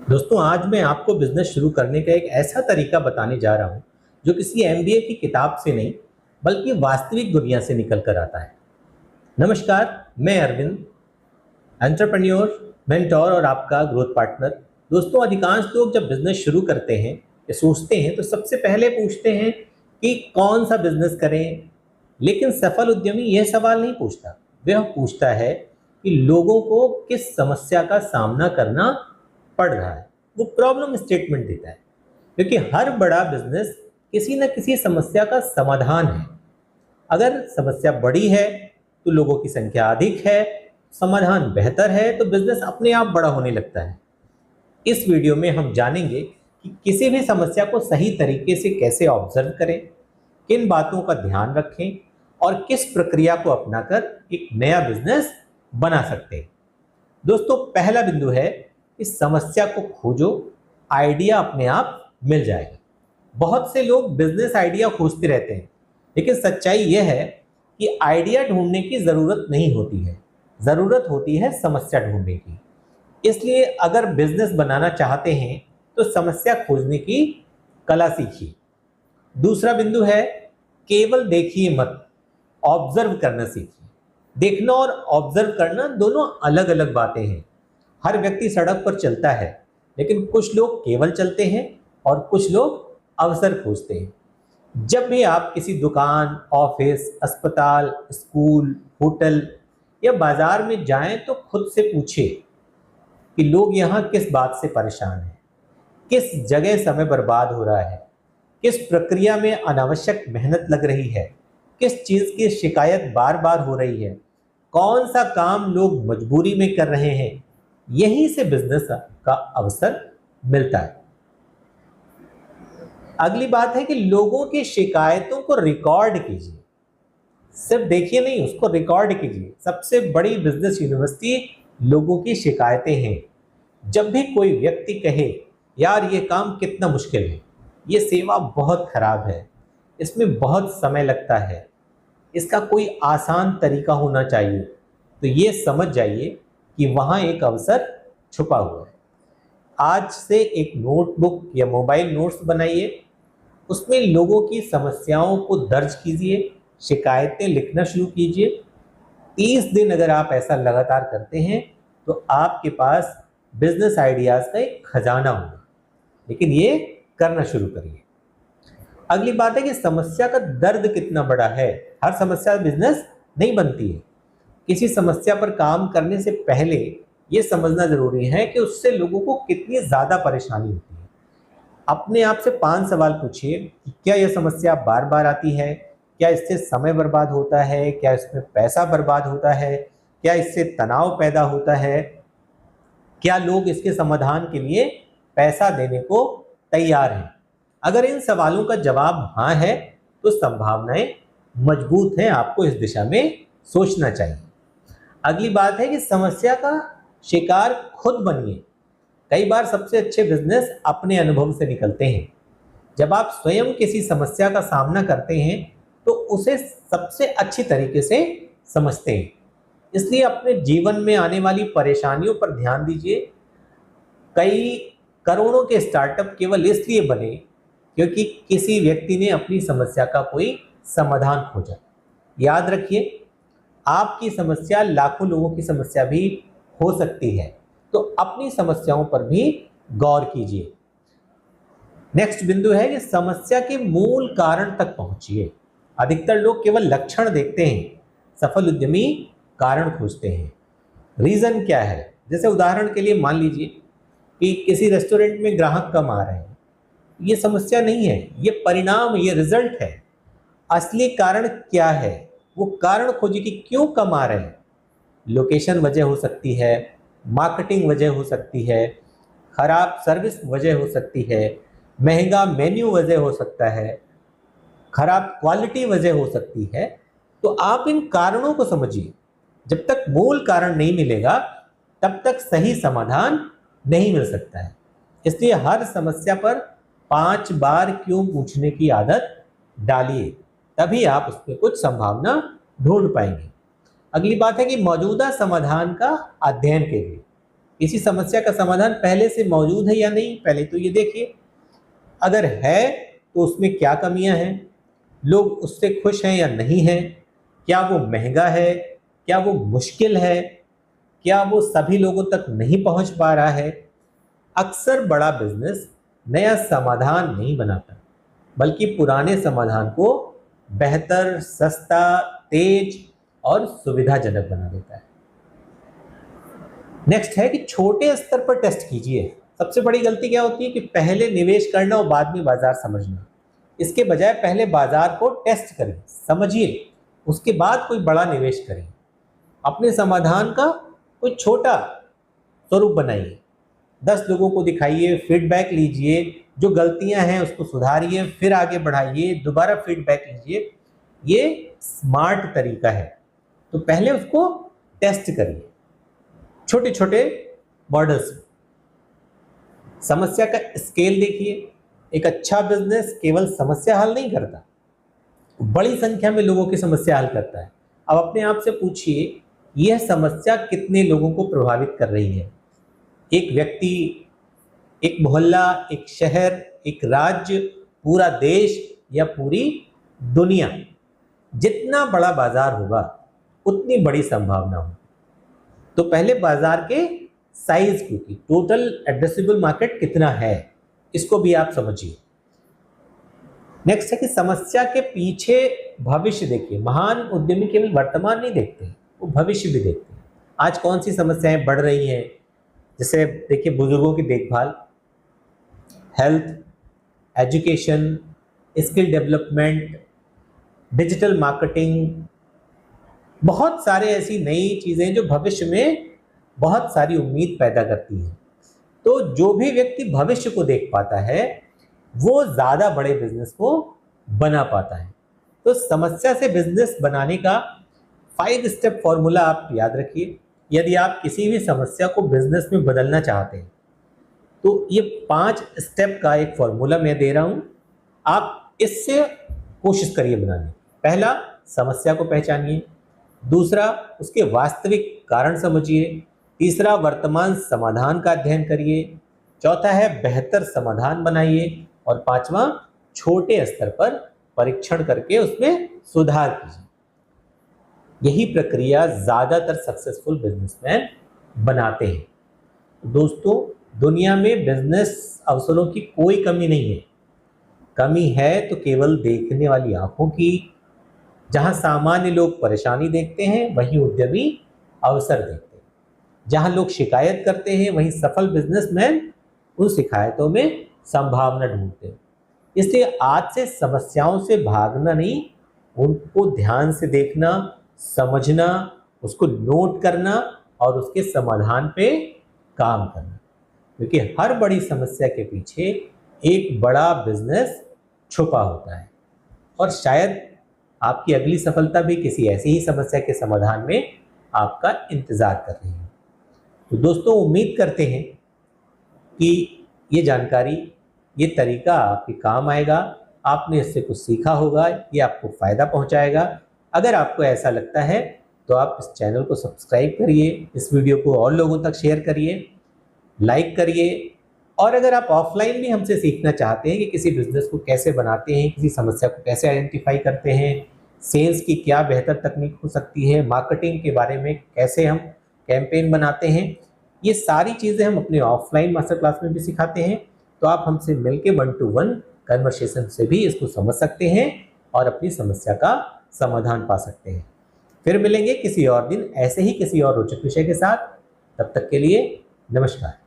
दोस्तों, आज मैं आपको बिजनेस शुरू करने का एक ऐसा तरीका बताने जा रहा हूं जो किसी एमबीए की किताब से नहीं बल्कि वास्तविक दुनिया से निकल कर आता है। नमस्कार, मैं अरविंद, एंटरप्रेन्योर, मेंटोर और आपका ग्रोथ पार्टनर। दोस्तों, अधिकांश लोग जब बिजनेस शुरू करते हैं या सोचते हैं तो सबसे पहले पूछते हैं कि कौन सा बिजनेस करें। लेकिन सफल उद्यमी यह सवाल नहीं पूछता। वह पूछता है कि लोगों को किस समस्या का सामना करना पड़ रहा है। वो प्रॉब्लम स्टेटमेंट देता है, क्योंकि हर बड़ा बिजनेस किसी न किसी समस्या का समाधान है। अगर समस्या बड़ी है तो लोगों की संख्या अधिक है, समाधान बेहतर है तो बिजनेस अपने आप बड़ा होने लगता है। इस वीडियो में हम जानेंगे कि किसी भी समस्या को सही तरीके से कैसे ऑब्जर्व करें, किन बातों का ध्यान रखें और किस प्रक्रिया को अपनाकर एक नया बिजनेस बना सकते हैं। दोस्तों, पहला बिंदु है कि समस्या को खोजो, आइडिया अपने आप मिल जाएगा। बहुत से लोग बिजनेस आइडिया खोजते रहते हैं, लेकिन सच्चाई यह है कि आइडिया ढूंढने की ज़रूरत नहीं होती है, ज़रूरत होती है समस्या ढूंढने की। इसलिए अगर बिजनेस बनाना चाहते हैं तो समस्या खोजने की कला सीखिए। दूसरा बिंदु है, केवल देखिए मत, ऑब्जर्व करना सीखिए। देखना और ऑब्जर्व करना दोनों अलग अलग बातें हैं। हर व्यक्ति सड़क पर चलता है, लेकिन कुछ लोग केवल चलते हैं और कुछ लोग अवसर खोजते हैं। जब भी आप किसी दुकान, ऑफिस, अस्पताल, स्कूल, होटल या बाजार में जाएं तो खुद से पूछिए कि लोग यहाँ किस बात से परेशान हैं, किस जगह समय बर्बाद हो रहा है, किस प्रक्रिया में अनावश्यक मेहनत लग रही है, किस चीज़ की शिकायत बार बार हो रही है, कौन सा काम लोग मजबूरी में कर रहे हैं। यहीं से बिजनेस का अवसर मिलता है। अगली बात है कि लोगों की शिकायतों को रिकॉर्ड कीजिए। सिर्फ देखिए नहीं, उसको रिकॉर्ड कीजिए। सबसे बड़ी बिजनेस यूनिवर्सिटी लोगों की शिकायतें हैं। जब भी कोई व्यक्ति कहे, यार ये काम कितना मुश्किल है, ये सेवा बहुत खराब है, इसमें बहुत समय लगता है, इसका कोई आसान तरीका होना चाहिए, तो ये समझ जाइए कि वहाँ एक अवसर छुपा हुआ है। आज से एक नोटबुक या मोबाइल नोट्स बनाइए, उसमें लोगों की समस्याओं को दर्ज कीजिए, शिकायतें लिखना शुरू कीजिए। 30 दिन अगर आप ऐसा लगातार करते हैं तो आपके पास बिजनेस आइडियाज़ का एक खजाना होगा। लेकिन ये करना शुरू करिए। अगली बात है कि समस्या का दर्द कितना बड़ा है। हर समस्या बिजनेस नहीं बनती है। किसी समस्या पर काम करने से पहले ये समझना जरूरी है कि उससे लोगों को कितनी ज़्यादा परेशानी होती है। अपने आप से 5 सवाल पूछिए कि क्या यह समस्या बार बार आती है, क्या इससे समय बर्बाद होता है, क्या इसमें पैसा बर्बाद होता है, क्या इससे तनाव पैदा होता है, क्या लोग इसके समाधान के लिए पैसा देने को तैयार हैं। अगर इन सवालों का जवाब हाँ है तो संभावनाएं मजबूत हैं। आपको इस दिशा में सोचना चाहिए। अगली बात है कि समस्या का शिकार खुद बनिए। कई बार सबसे अच्छे बिजनेस अपने अनुभव से निकलते हैं। जब आप स्वयं किसी समस्या का सामना करते हैं तो उसे सबसे अच्छी तरीके से समझते हैं। इसलिए अपने जीवन में आने वाली परेशानियों पर ध्यान दीजिए। कई करोड़ों के स्टार्टअप केवल इसलिए बने क्योंकि किसी व्यक्ति ने अपनी समस्या का कोई समाधान खोजा। याद रखिए, आपकी समस्या लाखों लोगों की समस्या भी हो सकती है, तो अपनी समस्याओं पर भी गौर कीजिए। नेक्स्ट बिंदु है कि समस्या के मूल कारण तक पहुंचिए। अधिकतर लोग केवल लक्षण देखते हैं, सफल उद्यमी कारण खोजते हैं। रीजन क्या है? जैसे उदाहरण के लिए मान लीजिए कि किसी रेस्टोरेंट में ग्राहक कम आ रहे हैं। ये समस्या नहीं है, ये परिणाम, ये रिजल्ट है। असली कारण क्या है? वो कारण खोजिए कि क्यों कम आ रहे हैं। लोकेशन वजह हो सकती है, मार्केटिंग वजह हो सकती है, खराब सर्विस वजह हो सकती है, महंगा मेन्यू वजह हो सकता है, खराब क्वालिटी वजह हो सकती है। तो आप इन कारणों को समझिए। जब तक मूल कारण नहीं मिलेगा तब तक सही समाधान नहीं मिल सकता है। इसलिए हर समस्या पर 5 बार क्यों पूछने की आदत डालिए, तभी आप उसमें कुछ संभावना ढूंढ पाएंगे। अगली बात है कि मौजूदा समाधान का अध्ययन कीजिए। किसी समस्या का समाधान पहले से मौजूद है या नहीं, पहले तो ये देखिए। अगर है तो उसमें क्या कमियां हैं, लोग उससे खुश हैं या नहीं हैं, क्या वो महंगा है, क्या वो मुश्किल है, क्या वो सभी लोगों तक नहीं पहुंच पा रहा है। अक्सर बड़ा बिजनेस नया समाधान नहीं बनाता, बल्कि पुराने समाधान को बेहतर, सस्ता, तेज और सुविधाजनक बना देता है। नेक्स्ट है कि छोटे स्तर पर टेस्ट कीजिए। सबसे बड़ी गलती क्या होती है कि पहले निवेश करना और बाद में बाजार समझना। इसके बजाय पहले बाजार को टेस्ट करिए, समझिए, उसके बाद कोई बड़ा निवेश करिए। अपने समाधान का कोई छोटा स्वरूप बनाइए, 10 लोगों को दिखाइए, फीडबैक लीजिए, जो गलतियां हैं उसको सुधारिए, फिर आगे बढ़ाइए, दोबारा फीडबैक लीजिए। ये स्मार्ट तरीका है। तो पहले उसको टेस्ट करिए छोटे छोटे मॉडल्स में। समस्या का स्केल देखिए। एक अच्छा बिजनेस केवल समस्या हल नहीं करता, बड़ी संख्या में लोगों की समस्या हल करता है। अब अपने आप से पूछिए, यह समस्या कितने लोगों को प्रभावित कर रही है? एक व्यक्ति, एक मोहल्ला, एक शहर, एक राज्य, पूरा देश या पूरी दुनिया? जितना बड़ा बाजार होगा उतनी बड़ी संभावना हो। तो पहले बाजार के साइज की, टोटल एड्रेसेबल मार्केट कितना है, इसको भी आप समझिए। नेक्स्ट है कि समस्या के पीछे भविष्य देखिए। महान उद्यमी केवल वर्तमान नहीं देखते, वो भविष्य भी देखते हैं। आज कौन सी समस्याएं बढ़ रही हैं, जैसे देखिए बुजुर्गों की देखभाल, health, education, skill development, digital marketing, बहुत सारे ऐसी नई चीज़ें जो भविष्य में बहुत सारी उम्मीद पैदा करती हैं। तो जो भी व्यक्ति भविष्य को देख पाता है वो ज़्यादा बड़े बिजनेस को बना पाता है। तो समस्या से बिजनेस बनाने का 5 स्टेप फॉर्मूला आप याद रखिए। यदि आप किसी भी समस्या को बिजनेस में बदलना चाहते हैं तो ये 5 स्टेप का एक फॉर्मूला मैं दे रहा हूँ, आप इससे कोशिश करिए बनाने। पहला, समस्या को पहचानिए। दूसरा, उसके वास्तविक कारण समझिए। तीसरा, वर्तमान समाधान का अध्ययन करिए। चौथा है बेहतर समाधान बनाइए। और पांचवा, छोटे स्तर पर परीक्षण करके उसमें सुधार कीजिए। यही प्रक्रिया ज़्यादातर सक्सेसफुल बिजनेसमैन बनाते हैं। दोस्तों, दुनिया में बिजनेस अवसरों की कोई कमी नहीं है। कमी है तो केवल देखने वाली आंखों की। जहां सामान्य लोग परेशानी देखते हैं वहीं उद्यमी अवसर देखते हैं। जहां लोग शिकायत करते हैं वहीं सफल बिजनेसमैन उन शिकायतों में संभावना ढूंढते हैं। इसलिए आज से समस्याओं से भागना नहीं, उनको ध्यान से देखना, समझना, उसको नोट करना और उसके समाधान पे काम करना। क्योंकि हर बड़ी समस्या के पीछे एक बड़ा बिजनेस छुपा होता है और शायद आपकी अगली सफलता भी किसी ऐसी ही समस्या के समाधान में आपका इंतजार कर रही है। तो दोस्तों, उम्मीद करते हैं कि ये जानकारी, ये तरीका आपके काम आएगा, आपने इससे कुछ सीखा होगा, ये आपको फ़ायदा पहुंचाएगा। अगर आपको ऐसा लगता है तो आप इस चैनल को सब्सक्राइब करिए, इस वीडियो को और लोगों तक शेयर करिए, लाइक करिए। और अगर आप ऑफलाइन भी हमसे सीखना चाहते हैं कि किसी बिजनेस को कैसे बनाते हैं, किसी समस्या को कैसे आइडेंटिफाई करते हैं, सेल्स की क्या बेहतर तकनीक हो सकती है, मार्केटिंग के बारे में कैसे हम कैंपेन बनाते हैं, ये सारी चीज़ें हम अपने ऑफलाइन मास्टर क्लास में भी सिखाते हैं। तो आप हमसे मिलके 1-to-1 कन्वर्सेशन से भी इसको समझ सकते हैं और अपनी समस्या का समाधान पा सकते हैं। फिर मिलेंगे किसी और दिन ऐसे ही किसी और रोचक विषय के साथ। तब तक के लिए नमस्कार।